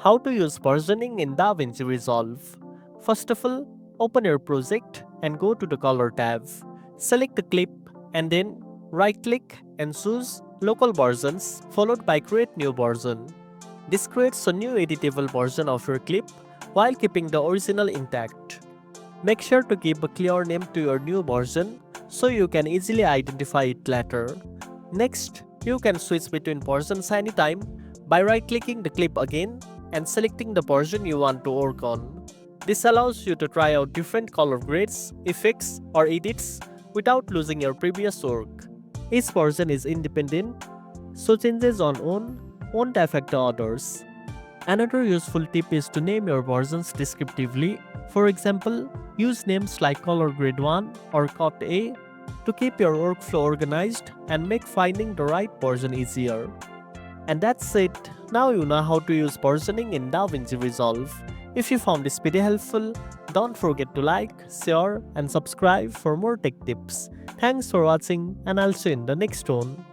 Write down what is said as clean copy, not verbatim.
How to use versioning in DaVinci Resolve. First of all, open your project and go to the Color tab. Select the clip and then right-click and choose Local Versions followed by Create New Version. This creates a new editable version of your clip while keeping the original intact. Make sure to give a clear name to your new version so you can easily identify it later. Next, you can switch between versions anytime by right-clicking the clip again and selecting the version you want to work on. This allows you to try out different color grades, effects, or edits without losing your previous work. Each version is independent, so changes on one won't affect the others. Another useful tip is to name your versions descriptively. For example, use names like Color Grade 1 or Cut A to keep your workflow organized and make finding the right version easier. And that's it. Now you know how to use versioning in DaVinci Resolve. If you found this video helpful, don't forget to like, share, and subscribe for more tech tips. Thanks for watching, and I'll see you in the next one.